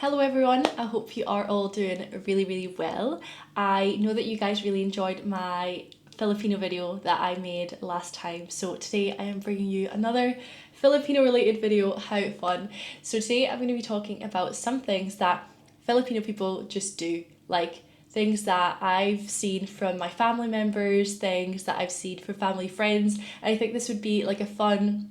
Hello everyone, I hope you are all doing really well. I know that you guys really enjoyed my Filipino video that I made last time, so today I am bringing you another Filipino related video. How fun. So today I'm going to be talking about some things that Filipino people just do, like things that I've seen from my family members, things that I've seen from family friends, and I think this would be like a fun,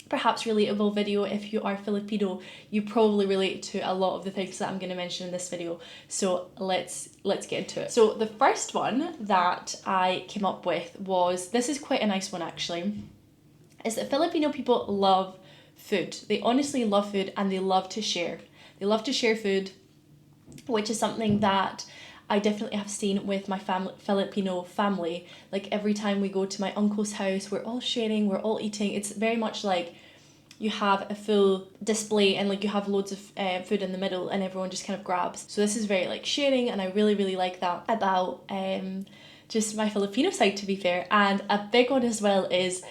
perhaps relatable video. If you are Filipino, you probably relate to a lot of the things that I'm going to mention in this video. So let's get into it. So the first one that I came up with was, this is quite a nice one actually, is that Filipino people love food. They honestly love food and they love to share. They love to share food, which is something that I definitely have seen with my Filipino family. Like every time we go to my uncle's house, we're all sharing, we're all eating. It's very much like you have a full display and like you have loads of food in the middle and everyone just kind of grabs. So this is very like sharing, and I really like that about just my Filipino side, to be fair. And a big one as well is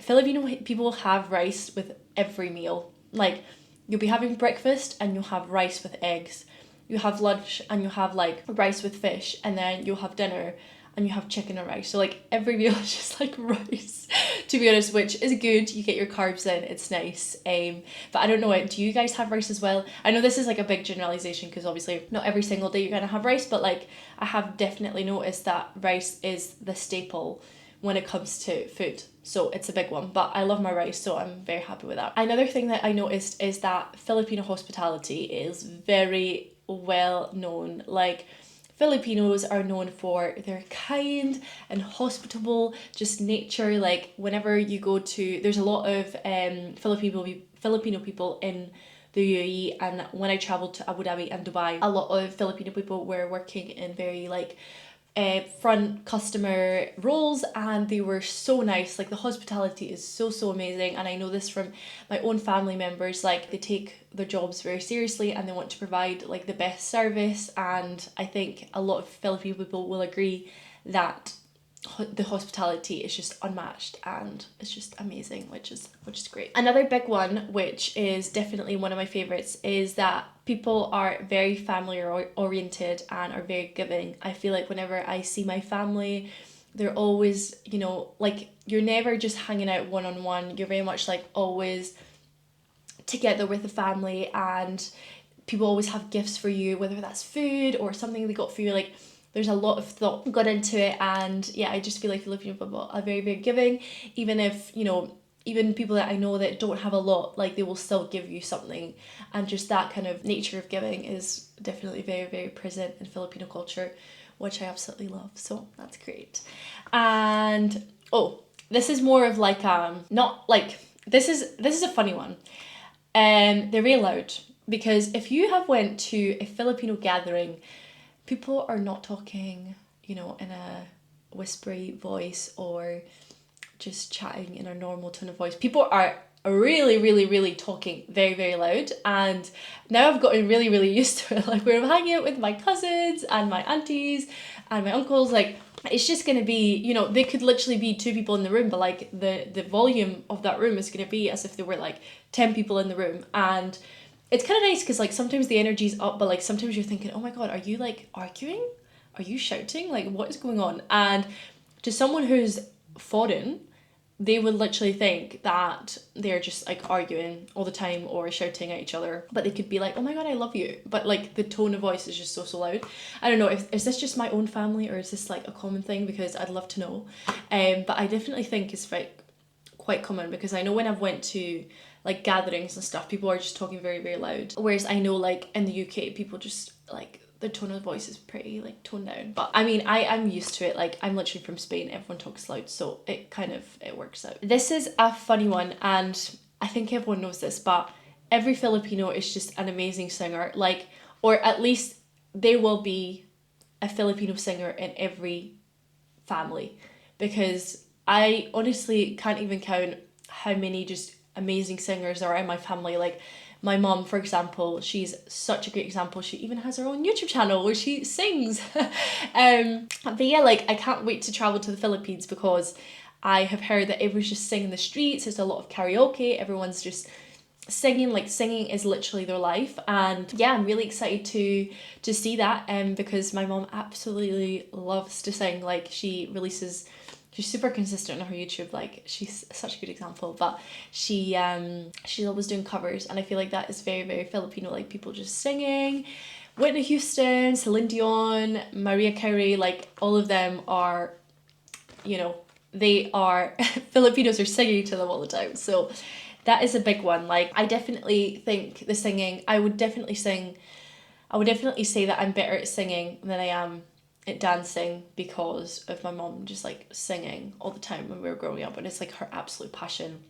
Filipino people have rice with every meal. Like you'll be having breakfast and you'll have rice with eggs. You have lunch and you have like rice with fish, and then you'll have dinner and you have chicken and rice. So like every meal is just like rice, to be honest, which is good. You get your carbs in, it's nice. But I don't know, do you guys have rice as well? I know this is like a big generalization because obviously not every single day you're gonna have rice, but like I have definitely noticed that rice is the staple when it comes to food. So it's a big one, but I love my rice, so I'm very happy with that. Another thing that I noticed is that Filipino hospitality is very well known. Like Filipinos are known for their kind and hospitable just nature. Like whenever you go to, there's a lot of Filipino people in the UAE, and when I traveled to Abu Dhabi and Dubai, a lot of Filipino people were working in very like front customer roles, and they were so nice. Like the hospitality is so amazing, and I know this from my own family members. Like they take their jobs very seriously and they want to provide like the best service, and I think a lot of Filipino people will agree that the hospitality is just unmatched and it's just amazing, which is great. Another big one, which is definitely one of my favorites, is that people are very family oriented and are very giving. I feel like whenever I see my family, they're always, you know, like you're never just hanging out one-on-one. You're very much like always together with the family, and people always have gifts for you, whether that's food or something they got for you. Like there's a lot of thought got into it, and yeah, I just feel like Filipino people are very giving. Even if, you know, even people that I know that don't have a lot, like they will still give you something, and just that kind of nature of giving is definitely very present in Filipino culture, which I absolutely love. So that's great. And oh, this is more of like not like, this is a funny one. They're very loud, because if you have went to a Filipino gathering, people are not talking, you know, in a whispery voice or just chatting in a normal tone of voice. People are really talking very loud, and now I've gotten really used to it. Like when I'm hanging out with my cousins and my aunties and my uncles, like it's just gonna be, you know, they could literally be two people in the room, but like the volume of that room is gonna be as if there were like 10 people in the room. And it's kind of nice because like sometimes the energy's up, but like sometimes you're thinking, oh my god, are you like arguing? Are you shouting? Like what is going on? And to someone who's foreign, they would literally think that they're just like arguing all the time or shouting at each other, but they could be like, oh my god, I love you, but like the tone of voice is just so loud. I don't know, is this just my own family or is this like a common thing? Because I'd love to know. But I definitely think it's like quite common, because I know when I've went to like gatherings and stuff, people are just talking very loud, whereas I know like in the UK people just like the tone of voice is pretty like toned down. But I mean, I'm used to it. Like I'm literally from Spain, everyone talks loud, so it works out. This is a funny one, and I think everyone knows this, but every Filipino is just an amazing singer. Like, or at least there will be a Filipino singer in every family, because I honestly can't even count how many just amazing singers there are in my family. Like my mom, for example, she's such a great example. She even has her own YouTube channel where she sings. But yeah, like I can't wait to travel to the Philippines, because I have heard that everyone's just singing in the streets. There's a lot of karaoke. Everyone's just singing, like singing is literally their life. And yeah, I'm really excited to see that, because my mom absolutely loves to sing. Like she's super consistent on her YouTube. Like she's such a good example, but she's always doing covers, and I feel like that is very, very Filipino, like people just singing. Whitney Houston, Celine Dion, Mariah Carey, like all of them are, you know, they are Filipinos are singing to them all the time. So that is a big one. Like I definitely think the singing, I would definitely say that I'm better at singing than I am at dancing, because of my mom just like singing all the time when we were growing up, and it's like her absolute passion.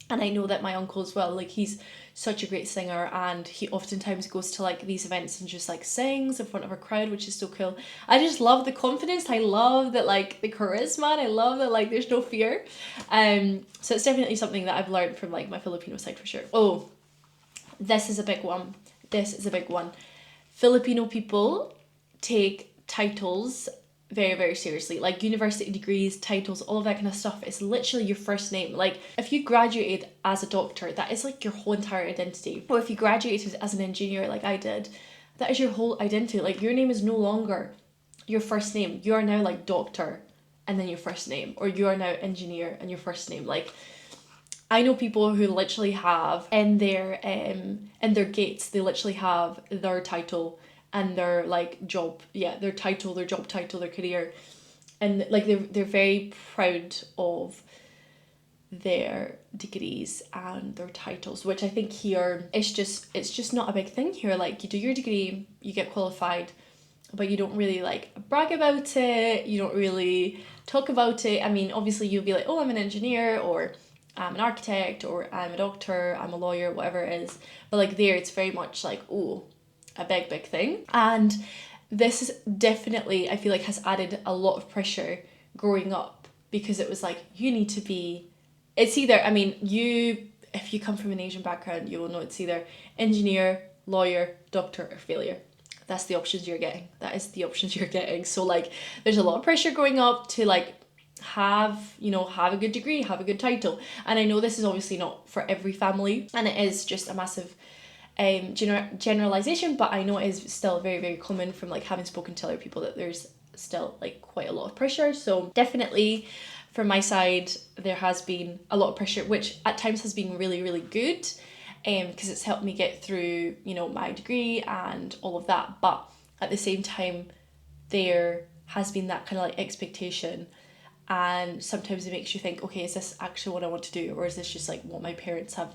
And I know that my uncle as well, like he's such a great singer, and he oftentimes goes to like these events and just like sings in front of a crowd, which is so cool. I just love the confidence. I love that, like the charisma, and I love that like there's no fear. So it's definitely something that I've learned from like my Filipino side for sure. Oh, this is a big one. Filipino people take titles very, very seriously. Like university degrees, titles, all of that kind of stuff. It's literally your first name. Like if you graduated as a doctor, that is like your whole entire identity. Or if you graduated as an engineer like I did, that is your whole identity. Like your name is no longer your first name. You are now like doctor and then your first name, or you are now engineer and your first name. Like I know people who literally have in their gates, they literally have their title and their like job, their title, their job title, their career, and like they're very proud of their degrees and their titles, which I think here it's just not a big thing here. Like you do your degree, you get qualified, but you don't really like brag about it, you don't really talk about it. I mean, obviously you'll be like, oh, I'm an engineer, or I'm an architect, or I'm a doctor, I'm a lawyer, whatever it is, but like there it's very much like, oh, a big thing. And this is definitely, I feel like, has added a lot of pressure growing up, because it was like, you need to be, it's either, I mean, if you come from an Asian background, you will know it's either engineer, lawyer, doctor, or failure. That's the options you're getting. That is the options you're getting. So like there's a lot of pressure growing up to like have a good degree, have a good title. And I know this is obviously not for every family, and it is just a massive generalization, but I know it is still very, very common from like having spoken to other people that there's still like quite a lot of pressure. So definitely from my side there has been a lot of pressure, which at times has been really, really good, because it's helped me get through my degree and all of that. But at the same time there has been that kind of like expectation, and sometimes it makes you think, okay, is this actually what I want to do, or is this just like what my parents have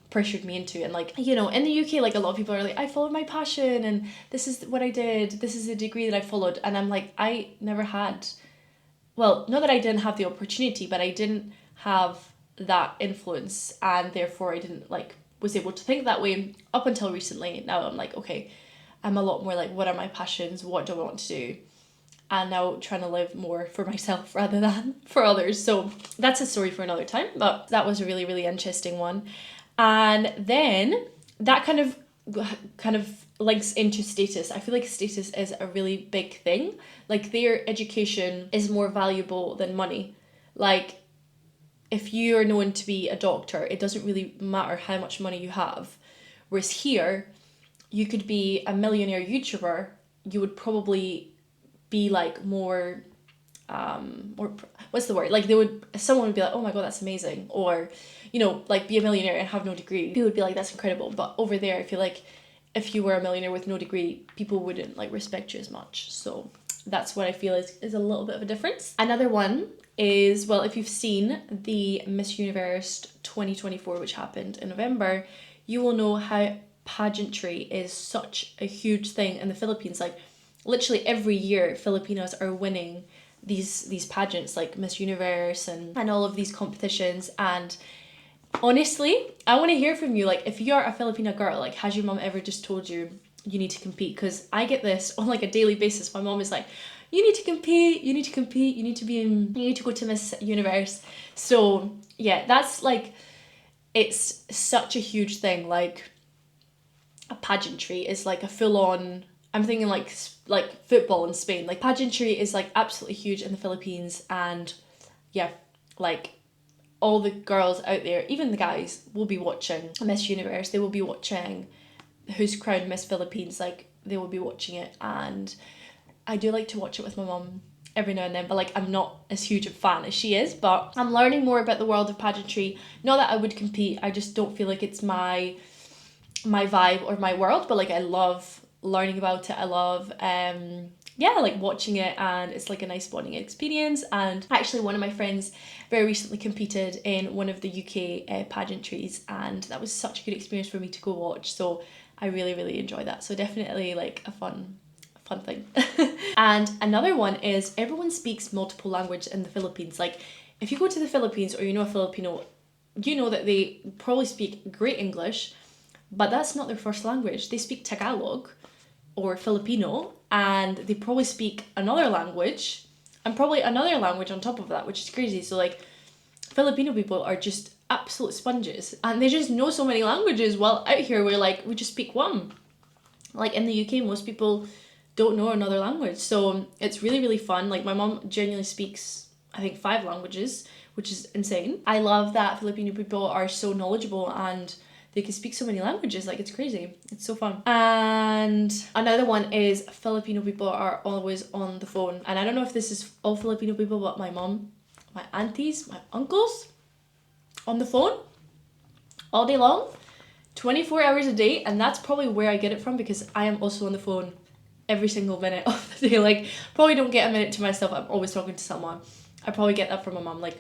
pressured me into? And like, in the UK, like a lot of people are like, I followed my passion and this is what I did, this is the degree that I followed. And I'm like, I never had, well, not that I didn't have the opportunity, but I didn't have that influence, and therefore I didn't like was able to think that way up until recently. Now I'm like, okay, I'm a lot more like, what are my passions, what do I want to do, and now trying to live more for myself rather than for others. So that's a story for another time, but that was a really, really interesting one. And then that kind of links into status. I feel like status is a really big thing. Like their education is more valuable than money. Like if you are known to be a doctor, it doesn't really matter how much money you have. Whereas here, you could be a millionaire YouTuber, you would probably be like more what's the word? Like someone would be like, oh my god, that's amazing. Or, like be a millionaire and have no degree. People would be like, that's incredible. But over there, I feel like if you were a millionaire with no degree, people wouldn't like respect you as much. So that's what I feel is a little bit of a difference. Another one is, well, if you've seen the Miss Universe 2024, which happened in November, you will know how pageantry is such a huge thing in the Philippines. Like literally every year Filipinos are winning these pageants like Miss Universe and all of these competitions. And honestly, I want to hear from you. Like if you're a Filipina girl, like has your mom ever just told you need to compete? Because I get this on like a daily basis. My mom is like, you need to compete, you need to compete, you need to go to Miss Universe. So yeah, that's like, it's such a huge thing. Like a pageantry is like a full-on, I'm thinking like football in Spain. Like pageantry is like absolutely huge in the Philippines. And yeah, like all the girls out there, even the guys, will be watching Miss Universe. They will be watching Who's Crowned Miss Philippines. Like, they will be watching it, and I do like to watch it with my mum every now and then, but like I'm not as huge a fan as she is. But I'm learning more about the world of pageantry. Not that I would compete, I just don't feel like it's my vibe or my world, but like I love learning about it. I love like watching it, and it's like a nice bonding experience. And actually one of my friends very recently competed in one of the UK pageantries, and that was such a good experience for me to go watch, so I really enjoy that. So definitely like a fun thing. And another one is everyone speaks multiple language in the Philippines. Like, if you go to the Philippines or you know a Filipino, you know that they probably speak great English, but that's not their first language. They speak Tagalog or Filipino, and they probably speak another language and probably another language on top of that, which is crazy. So like, Filipino people are just absolute sponges, and they just know so many languages, while out here we're like, we just speak one. Like in the UK, most people don't know another language, so it's really fun. Like, my mom genuinely speaks, I think, 5 languages, which is insane. I love that Filipino people are so knowledgeable and they can speak so many languages. Like, it's crazy. It's so fun. And another one is Filipino people are always on the phone. And I don't know if this is all Filipino people, but my mom, my aunties, my uncles, on the phone all day long, 24 hours a day. And that's probably where I get it from, because I am also on the phone every single minute of the day. Like, probably don't get a minute to myself. I'm always talking to someone. I probably get that from my mom. Like,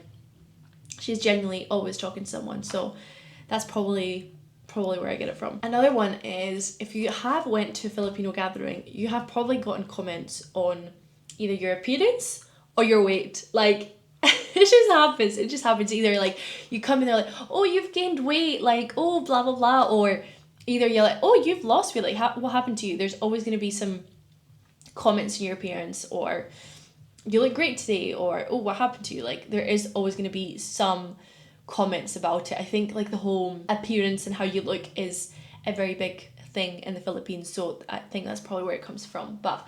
she's genuinely always talking to someone. So that's probably where I get it from. Another one is, if you have went to a Filipino gathering, you have probably gotten comments on either your appearance or your weight. Like, it just happens. Either like you come in there like, oh, you've gained weight, like, oh, blah blah blah, or either you're like, oh, you've lost weight, like, what happened to you? There's always going to be some comments on your appearance, or you look great today, or oh, what happened to you? Like, there is always going to be some comments about it. I think like the whole appearance and how you look is a very big thing in the Philippines, so I think that's probably where it comes from. But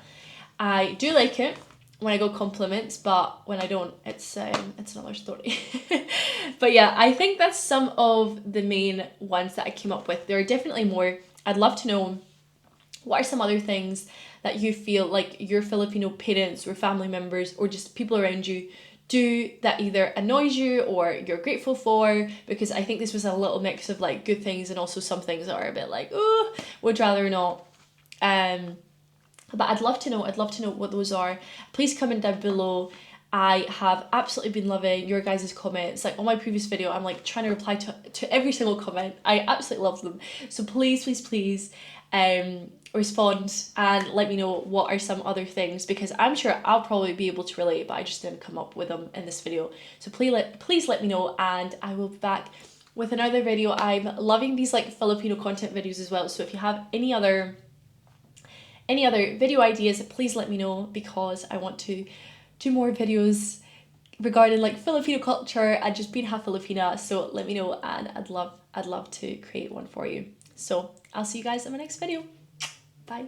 I do like it when I got compliments, but when I don't, it's another story. But yeah, I think that's some of the main ones that I came up with. There are definitely more. I'd love to know, what are some other things that you feel like your Filipino parents or family members or just people around you do that either annoys you or you're grateful for? Because I think this was a little mix of like good things and also some things that are a bit like, oh, would rather not. But I'd love to know what those are. Please comment down below. I have absolutely been loving your guys' comments. Like, on my previous video, I'm like trying to reply to every single comment. I absolutely love them. So please respond and let me know what are some other things, because I'm sure I'll probably be able to relate, but I just didn't come up with them in this video. So please let me know, and I will be back with another video. I'm loving these like Filipino content videos as well. So if you have any other video ideas, please let me know, because I want to do more videos regarding like Filipino culture and just being half Filipina. So let me know, and I'd love to create one for you. So I'll see you guys in my next video. Bye.